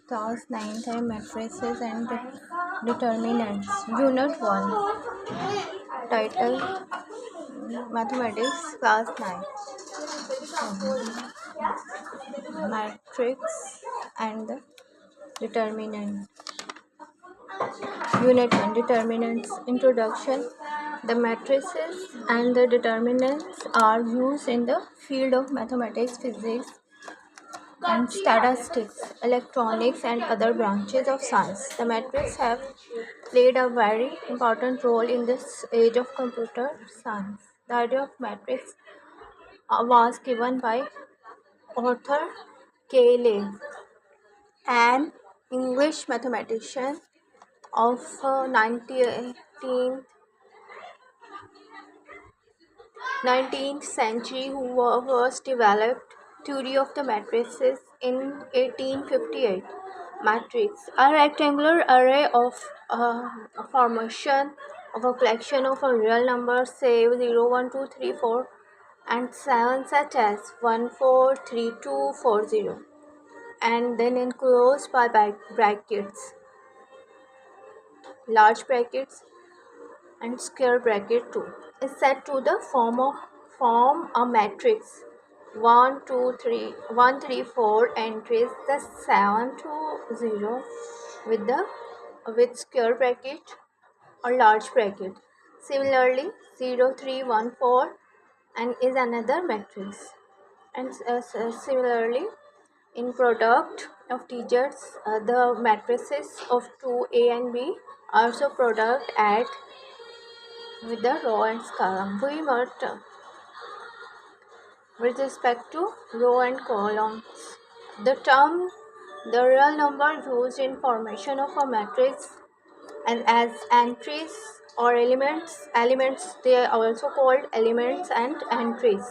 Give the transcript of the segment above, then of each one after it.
Class 9th है matrices and determinants. Unit 1. Title Mathematics Class 9. Matrix and the determinant. Unit 1. Determinants. Introduction. The matrices and the determinants are used in the field of mathematics, physics, and statistics, electronics, and other branches of science. The matrices have played a very important role in this age of computer science. The idea of matrix was given by Arthur Cayley, an English mathematician of 19th century who first developed theory of the matrices in 1858. Matrix, a rectangular array of a formation of a collection of a real numbers, say 0, 1, 2, 3, 4 and 7, such as 1, 4, 3, 2, 4, 0, and then enclosed by brackets, large brackets and square bracket too, is set to the form a matrix. 1, 2, 3, 1, 3, 4 entries, the 7 to 0 with square bracket or large bracket. Similarly, 0, 3, 1, 4 and is another matrix. And similarly, in product of digits, the matrices of 2A and B also product at with the row and column. We must with respect to row and columns. The term the real number used in formation of a matrix and as entries or elements they are also called elements and entries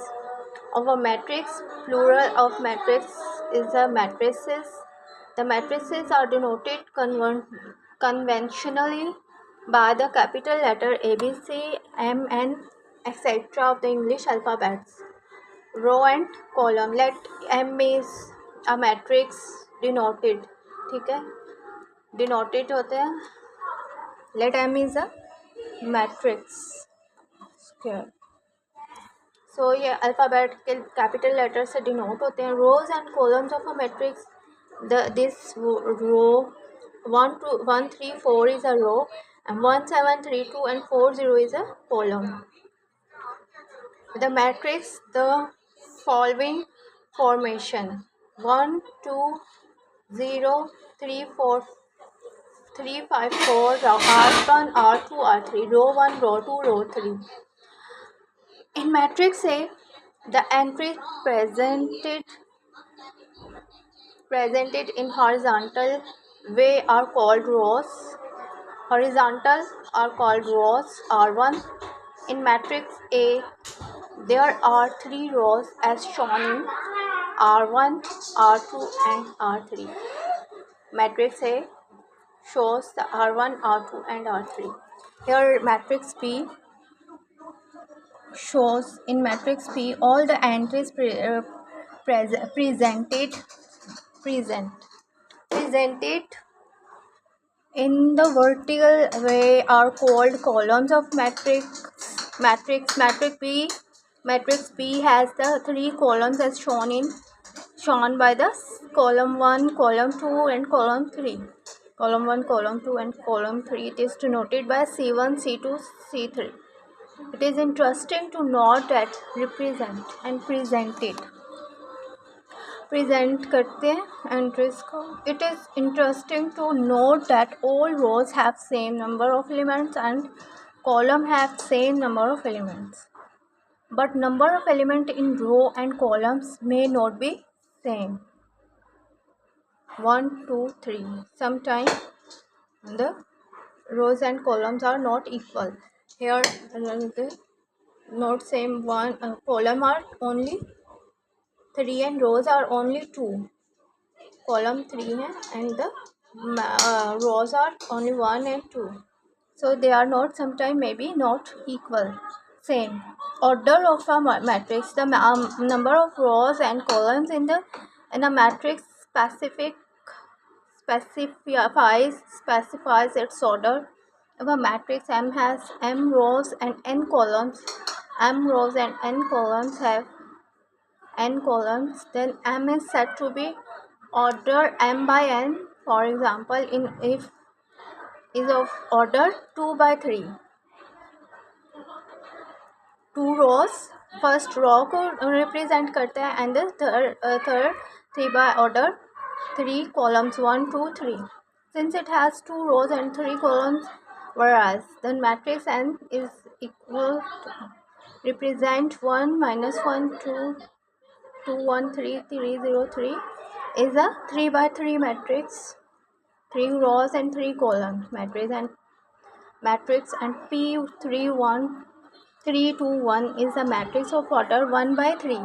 of a matrix. Plural of matrix is the matrices. The matrices are denoted conventionally by the capital letter A, B, C, M, N, etc. of the English alphabets. Row and column. Let M is a matrix denoted. ठीक है, denoted होते हैं. Let M is a matrix square. So ये alphabet के capital letters से denote होते हैं. Rows and columns of a matrix. This row 1, 2, 1, 3, 4 is a row, and 1, 7, 3, 2 and 4, 0 is a column. The matrix, the following formation: 1, 2, 0, 3, 4, 3, 5, 4, R1, R2, R3, row 1, row 2, row 3. In matrix A, the entries presented in horizontal way are called rows. Horizontal are called rows R1. In matrix A, there are 3 rows as shown in R1, R2 and R3. Matrix A shows the R1, R2 and R3. Here matrix B shows in matrix P all the entries presented in the vertical way are called columns of matrix. Matrix B has the 3 columns as shown by the column 1, column 2 and column 3. Column 1, column 2 and column 3. It is denoted by C1, C2, C3. It is interesting to note that present करते हैं entries को. It is interesting to note that all rows have same number of elements and column have same number of elements, but number of element in row and columns may not be same. 1, 2, 3. Sometimes the rows and columns are not equal. Here not same. One column are only 3 and rows are only 2. Column 3 है and the rows are only 1 and 2. So they are not sometimes maybe not equal. Same order of a matrix. The number of rows and columns in the In a matrix, specifies its order. If a matrix M has m rows and n columns, have n columns, then M is said to be order m by n. For example, in if is of order 2 by 3. Two rows, first row को represent करते हैं and the third 3 by order 3 columns 1 2 3. Since it has 2 rows and 3 columns, whereas the matrix N is equal to represent 1 minus 1 2 2 1 3 3 0 3 is a 3 by 3 matrix, 3 rows and 3 columns matrix and P 3 1 3 2 1 is a matrix of order 1 by 3,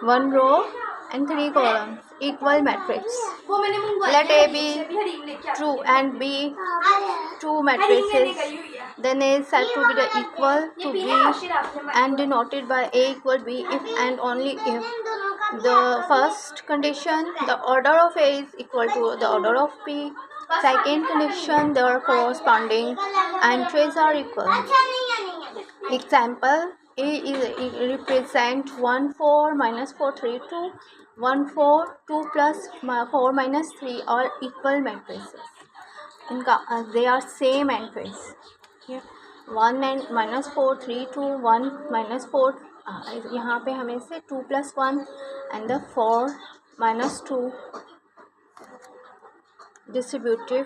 1 row and 3 columns, equal matrix. Let A be true and B two matrices, then A is said to be the equal to B and denoted by A equal B if and only if the first condition, the order of A is equal to the order of B. Second condition, their corresponding entries are equal. Example, A is represent 1 4 minus 4 3 2, 1 4 2 plus 4 minus 3 are equal matrices. They are same entries. 1 and minus 4 3 2 1 minus 4 यहाँ पे हमें से 2 plus 1 and the 4 minus 2 distributive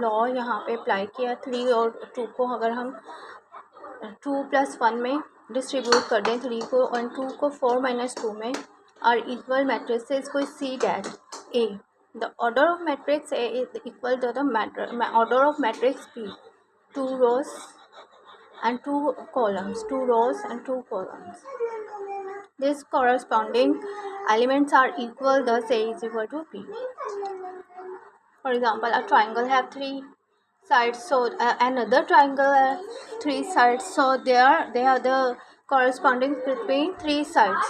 law यहाँ पे apply किया. 3 और 2 को अगर हम 2 plus 1 में डिस्ट्रीब्यूट कर दें 3 को और 2 को 4 minus 2 में आर इक्वल मैट्रिसेस को see that A. The order of matrix A is equal to the order of matrix B. 2 rows and 2 columns, 2 rows and 2 columns. These corresponding elements are equal, thus A is equal to B. For example, a triangle have 3 sides, so another triangle has 3 sides, so they are the corresponding between 3 sides.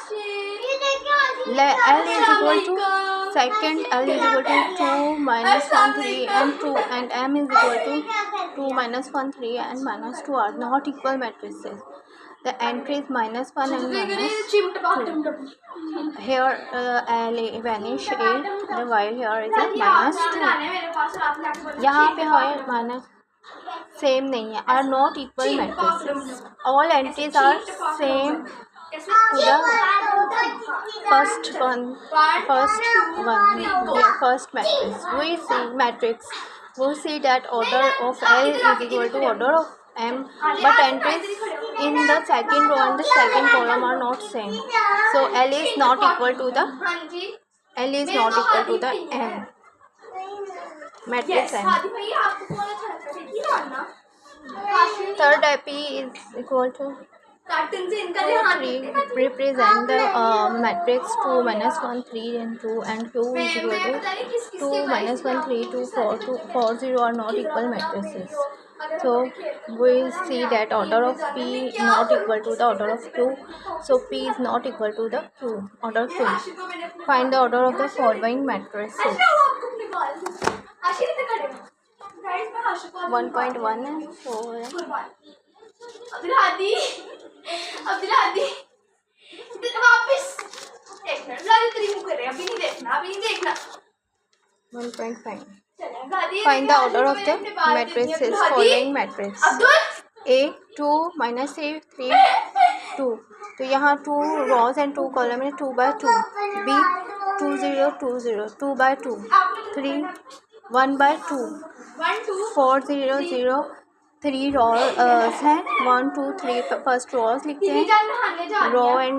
L is equal to second, L is equal to 2 minus 1 3 and 2, and M is equal to 2 minus 1 3 and minus 2 are not equal matrices. The entries minus 1 and minus 2. Here L vanish A, the while here is a minus 2. यहाँ पे है minus same नहीं है, are not equal matrices. All entries are same to the first matrix. We see that order of L is equal to order of M, but entries in the second row and the second column are not same, so L is not equal to the M matrix M. Third IP is equal to 3, represent the matrix 2 minus 1 3 and 2, and Q is equal to 2 minus 1 3 2 4 2 4 0 are not equal matrices. So we see that order of P not equal to the order of Q, so P is not equal to the order Q. Find the order of the following matrices. 1.1 and 4. वापस 1.5. Find the order of the matrices. Following matrix: A 2 minus 3 3 2. तो यहाँ 2 rows and 2 column में 2 by 2. B 2 0 2 0 2 by 2. 3 1 by 2. 4 0 0 3 rows हैं. 1 2 3 first rows लिखते हैं. Row and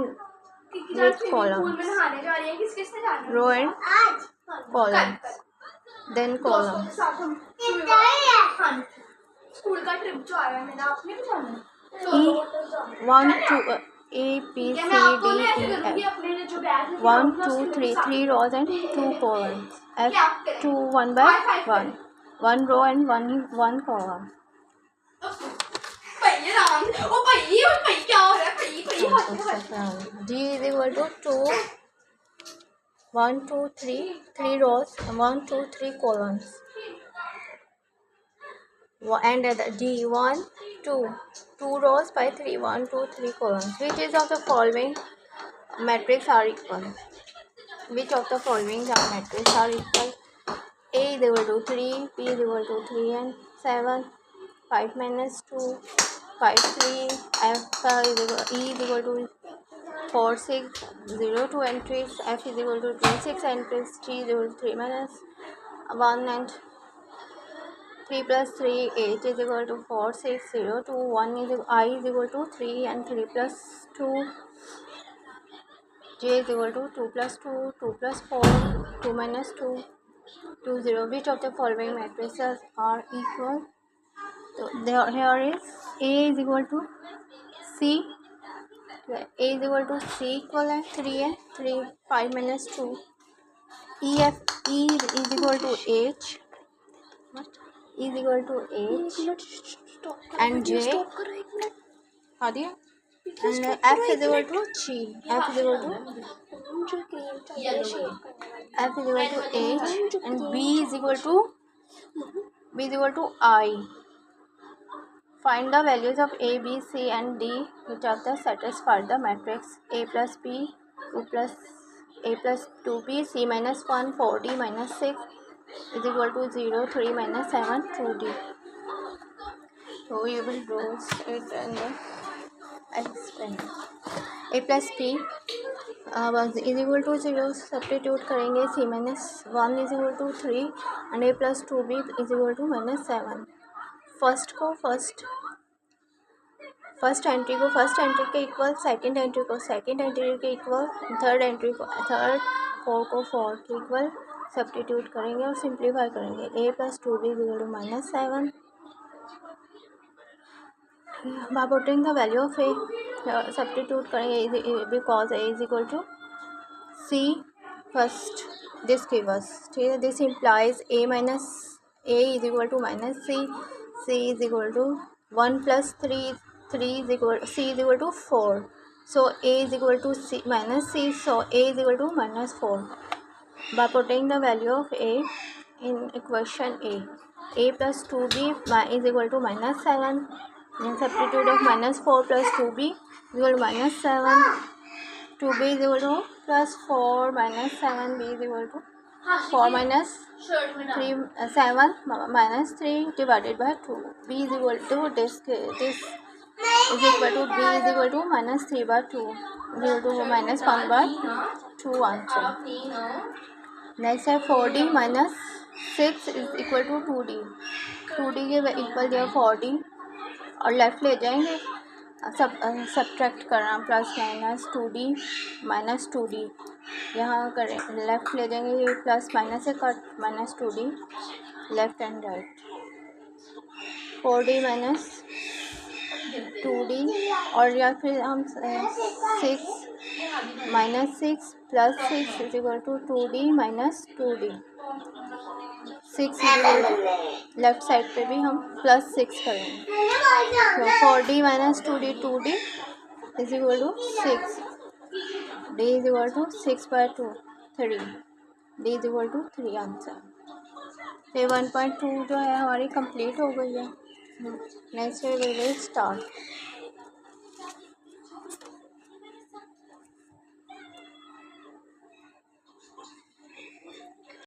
with columns. Row and columns. Then columns. School का trip जो आया मेरा आपने भी जाना. 1 2 A B C D E F. 1 2 3 3 rows and 2 columns. F 2 1 by 1. 1 row and 1 column. D is equal to 2 1 2 3 3 rows, 1 2 3 columns, and D 1 2 2 rows by 3 1 2 3 columns. Which is of the following matrix are equal? Which of the following matrices are equal? A is equal to 3, B is equal to 3 and 7, 5 minus 2, 5 3, F is equal, E is equal to 4 6, 0 2 entries, F is equal to 2 6 entries, G is equal to 3 minus 1 and 3 plus 3, 8 is equal to 4 6 0 2 1 is equal, I is equal to 3 and 3 plus 2, J is equal to 2 plus 2, 2 plus 4, 2 minus 2, 2 0. Which of the following matrices are equal? So there here is A is equal to C. A is equal to C equivalent 3 and 3, 5 minus 2. E is equal to H. What? E is equal to H and J. Adia. And F is equal to G. F is equal to H and B is equal to I. Find the values of A, B, C and D which are the satisfy the matrix A plus B, 2 plus A plus 2B, C minus 1, 4D minus 6 is equal to 0, 3 minus 7, 2D. So we will do it and explain. A plus B is equal to 0, substitute करेंगे. C minus 1 is equal to 3 and A plus 2B is equal to minus 7. First entry को first entry के equal, second entry को second entry के equal, third entry को third, four को four के equal substitute करेंगे और सिंप्लीफाई करेंगे. A plus 2B is equal to minus 7. by putting the value of A substitute करेंगे because A is equal to C first. This gives us, ठीक है. This implies A minus A is equal to minus C. C is equal to 1 plus 3 is equal, C is equal to 4. So A is equal to C minus C. So A is equal to minus 4. By putting the value of A in equation A plus 2B is equal to minus 7. Then substitute of minus 4 plus 2B is equal to minus 7. 2B is equal to plus 4 minus 7. B is equal to 4 minus 3, 7 minus 3 divided by 2. B is equal to this is equal to B is equal to minus 3 by 2 is equal to minus 1 by 2 answer. Next है 4D minus 6 is equal to 2D. 2D के equal दिया 4D और left ले जाएंगे subtract करना plus minus 2D minus 2D. यहाँ करें left ले जाएंगे ये प्लस माइनस से cut minus 2D left and right. 4D minus 2D और या फिर हम 6 minus 6 plus 6 is equal to 2D minus 2D. 6 is equal to left side पे भी हम प्लस 6 करेंगे. तो 4D minus 2D 2D is equal to 6. D is equal to 6 by 2 3. D is equal to 3 answer. तो 1.2 जो है हमारी complete हो गई है. Next we will start.